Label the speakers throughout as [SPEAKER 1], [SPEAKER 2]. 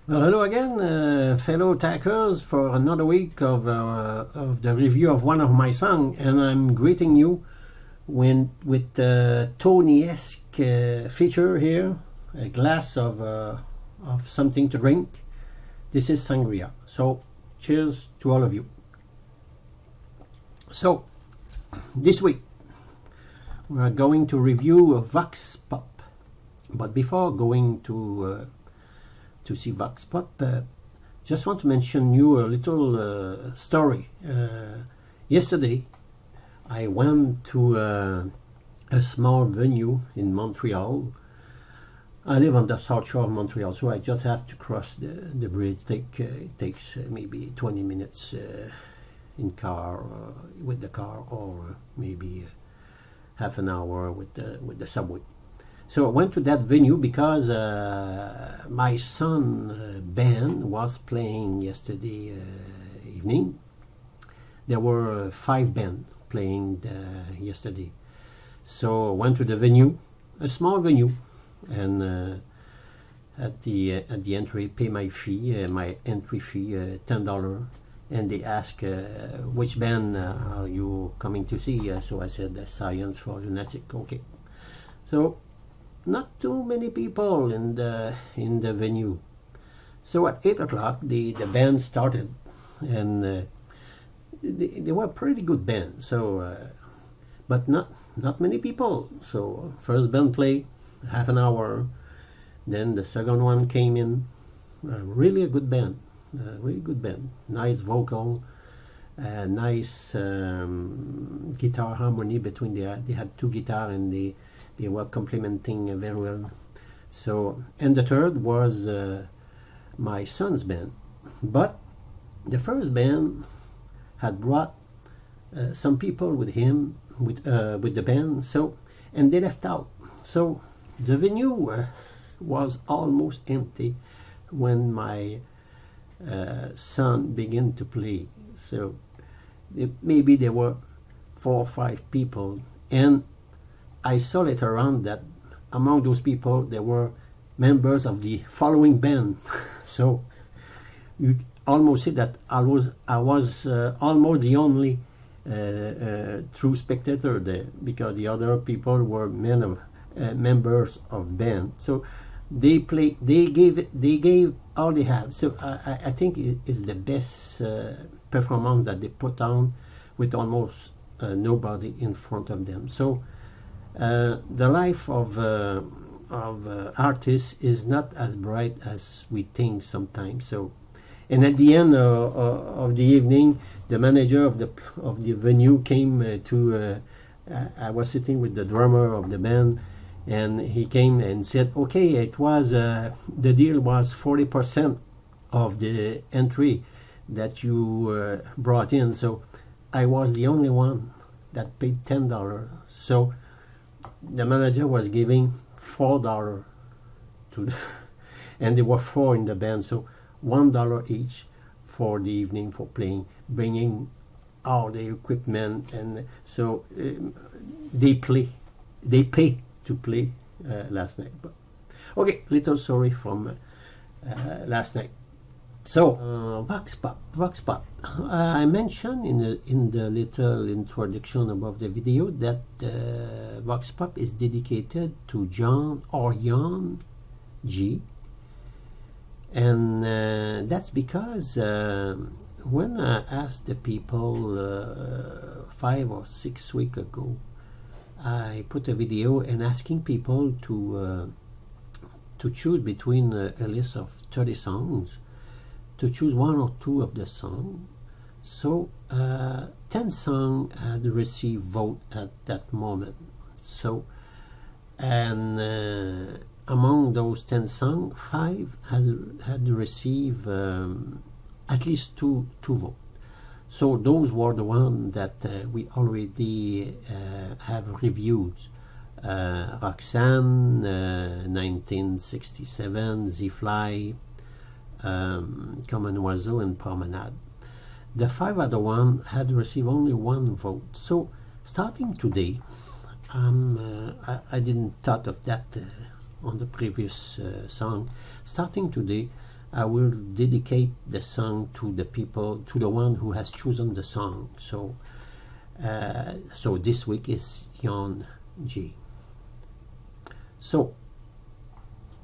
[SPEAKER 1] Well, hello again, fellow tackers, for another week of the review of one of my songs, and I'm greeting you with Tony-esque feature here, a glass of something to drink. This is sangria. So, cheers to all of you. So, this week we are going to review Vox Pop, but before going to see Vox Pop, just want to mention you a little story. Yesterday, I went to a small venue in Montreal. I live on the south shore of Montreal, so I just have to cross the bridge. It takes maybe 20 minutes in car, with the car, or maybe half an hour with the subway. So I went to that venue because my son band was playing yesterday evening. There were 5 bands playing yesterday. So I went to the venue, a small venue, and at the entry, pay my fee, my entry fee, $10. And they ask, which band are you coming to see? So I said, Science for Lunatic. Okay. So not too many people in the venue. So at 8 o'clock, the band started, and they were a pretty good band. So, but not many people. So first band played half an hour, then the second one came in. Really a good band, really good band. Nice vocal, nice guitar harmony between they had 2 guitars, and they were complementing very well. So, and the third was my son's band. But the first band had brought some people with him, with the band. So, and they left out. So the venue was almost empty when my son began to play. So maybe there were 4 or 5 people, and I saw later on that among those people there were members of the following band. So you almost say that I was almost the only true spectator there, because the other people were members of band. So they gave all they have. So I think it is the best performance that they put on, with almost nobody in front of them. So the life of artists is not as bright as we think sometimes. So, and at the end of the evening, the manager of the venue came to. I was sitting with the drummer of the band, and he came and said, "Okay, it was the deal was 40% of the entry that you brought in." So I was the only one that paid $10. So the manager was giving $4 to and there were 4 in the band, so $1 each for the evening, for playing, bringing all the equipment. And so they pay to play last night. But okay, little story from last night. So Vox Pop. I mentioned in the little introduction above the video that Vox Pop is dedicated to John Orion G. And that's because when I asked the people 5 or 6 weeks ago, I put a video and asking people to choose between a list of 30 songs, to choose 1 or 2 of the songs. So 10 songs had received vote at that moment. So, and among those 10 songs, 5 had received at least two votes. So those were the ones that we already have reviewed. Roxanne, 1967, Z-Fly, Comme un oiseau, and Promenade. The 5 other ones had received only 1 vote. So starting today, I didn't thought of that on the previous song. Starting today, I will dedicate the song to the people, to the one who has chosen the song. So this week is Yon G. So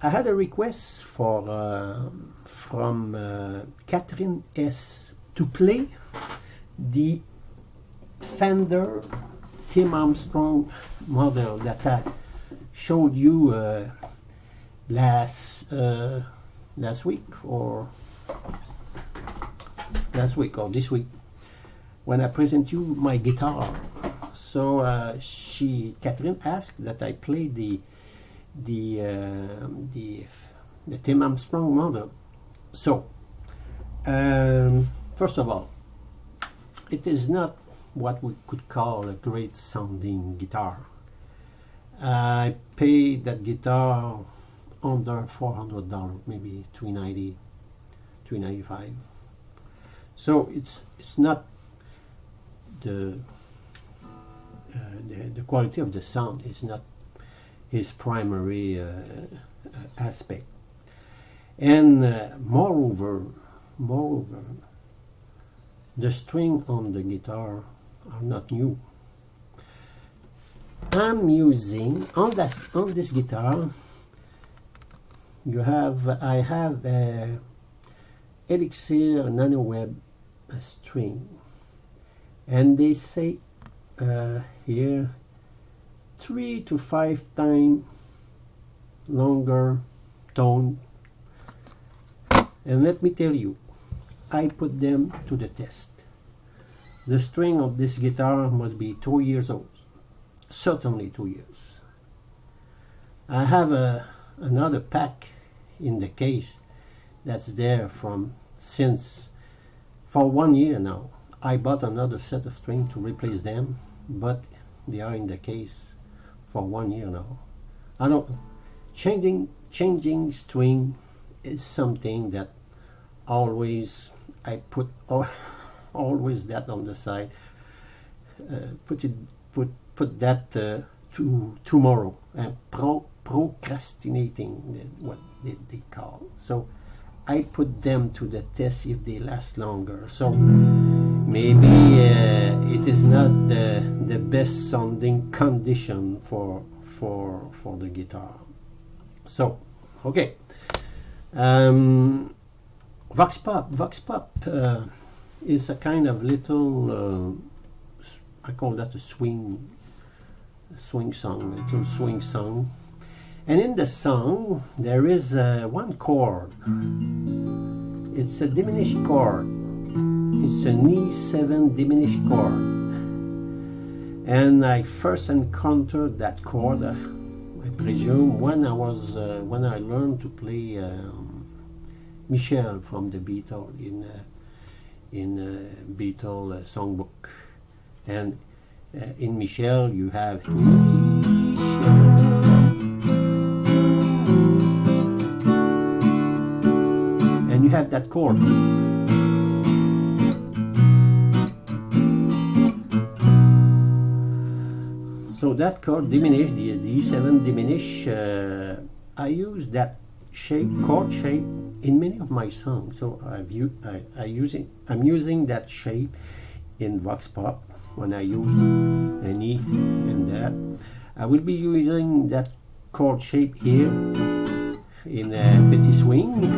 [SPEAKER 1] I had a request from Catherine S. to play the Fender Tim Armstrong model that I showed you last week or this week when I present you my guitar. So Catherine asked that I play the Tim Armstrong model. So first of all, it is not what we could call a great sounding guitar. I paid that guitar under $400, maybe $390, $395. So it's not the quality of the sound is not his primary aspect, and moreover, the string on the guitar are not new. I'm using on this guitar. I have a Elixir NanoWeb string, and they say here 3 to 5 times longer tone. And let me tell you, I put them to the test. The string of this guitar must be 2 years old, certainly 2 years. I have another pack in the case that's there since for 1 year now. I bought another set of string to replace them, but they are in the case for 1 year now. I don't changing string is something that always I put always that on the side. Put that to tomorrow. Procrastinating, what they call. So I put them to the test if they last longer. So maybe it is not the best sounding condition for the guitar. So okay, Vox Pop is a kind of little I call that a swing song, little swing song. And in the song there is one chord. It's a diminished chord. It's an E7 diminished chord. And I first encountered that chord, I presume, when I learned to play Michel from the Beatles in Beatles songbook. And in Michel you have Michel. And you have that chord. So that chord diminished, the E7 diminish. I use that chord shape in many of my songs. So I'm using that shape in Vox Pop when I use an E and that. I will be using that chord shape here in Petit Swing.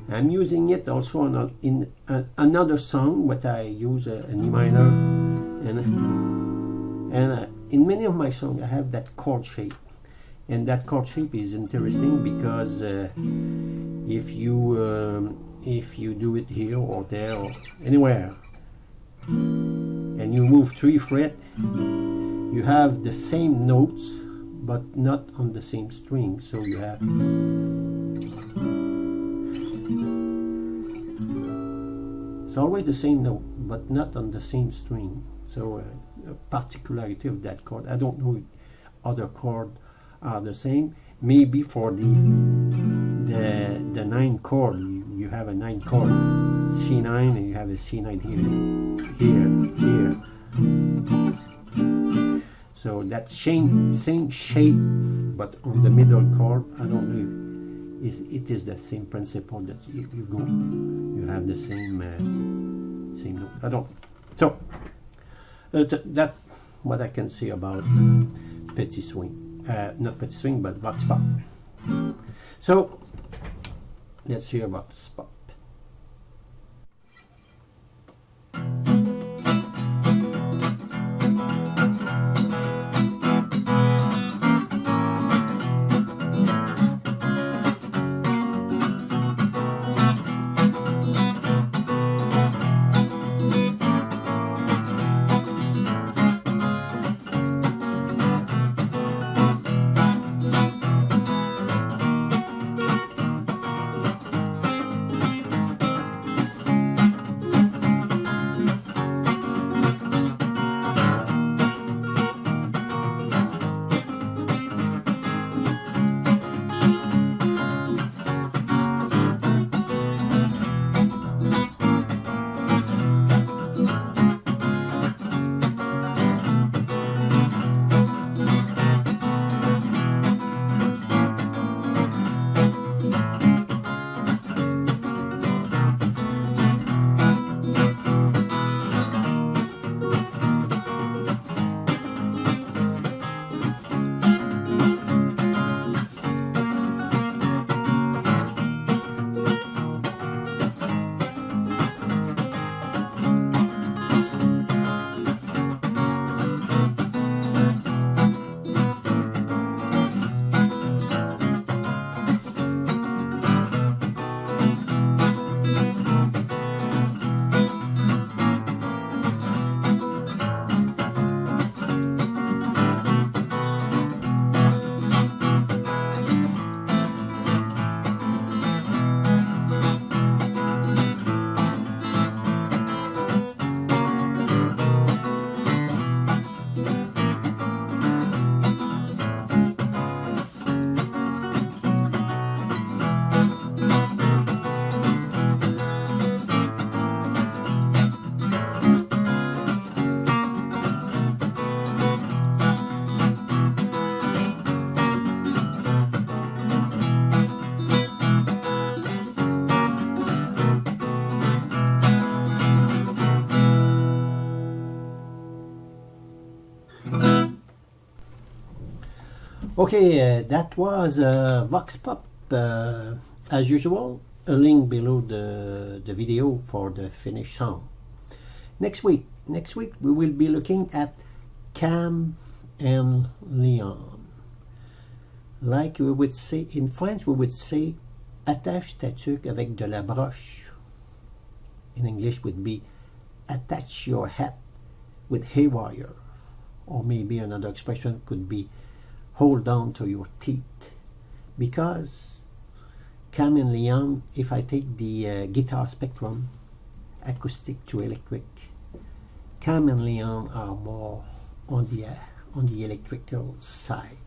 [SPEAKER 1] I'm using it also in another song, but I use an E minor, and in many of my songs I have that chord shape, and that chord shape is interesting because if you do it here or there or anywhere, and you move 3 frets, you have the same notes, but not on the same string. So you have. It's always the same note, but not on the same string. So a particularity of that chord. I don't know if other chords are the same. Maybe for the 9 chord, you have a 9 chord, C9, and you have a C9 here. So that same shape, but on the middle chord. I don't know it is the same principle that you go. You have the same note. I don't. So that what I can say about Petit Swing. Not Petit Swing, but Vox Pop. So let's hear Vox Pop. Okay, that was Vox Pop. As usual, a link below the video for the finished song. Next week we will be looking at Cam and Leon. Like we would say in French, we would say attache ta tuque avec de la broche. In English would be attach your hat with haywire, or maybe another expression could be hold on to your teeth. Because Cam and Leon, if I take the guitar spectrum, acoustic to electric, Cam and Leon are more on the electrical side.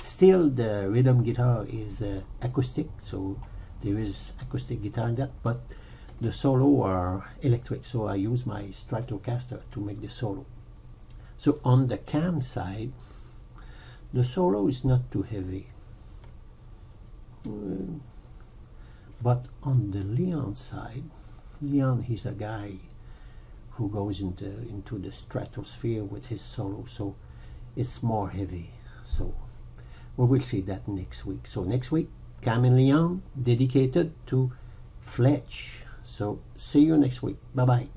[SPEAKER 1] Still, the rhythm guitar is acoustic, so there is acoustic guitar in that, but the solo are electric, so I use my Stratocaster to make the solo. So on the Cam side, the solo is not too heavy. But on the Leon side, Leon, he's a guy who goes into the stratosphere with his solo, so it's more heavy. So we will see that next week. So next week, Cam and Leon, dedicated to Fletch. So see you next week. Bye-bye.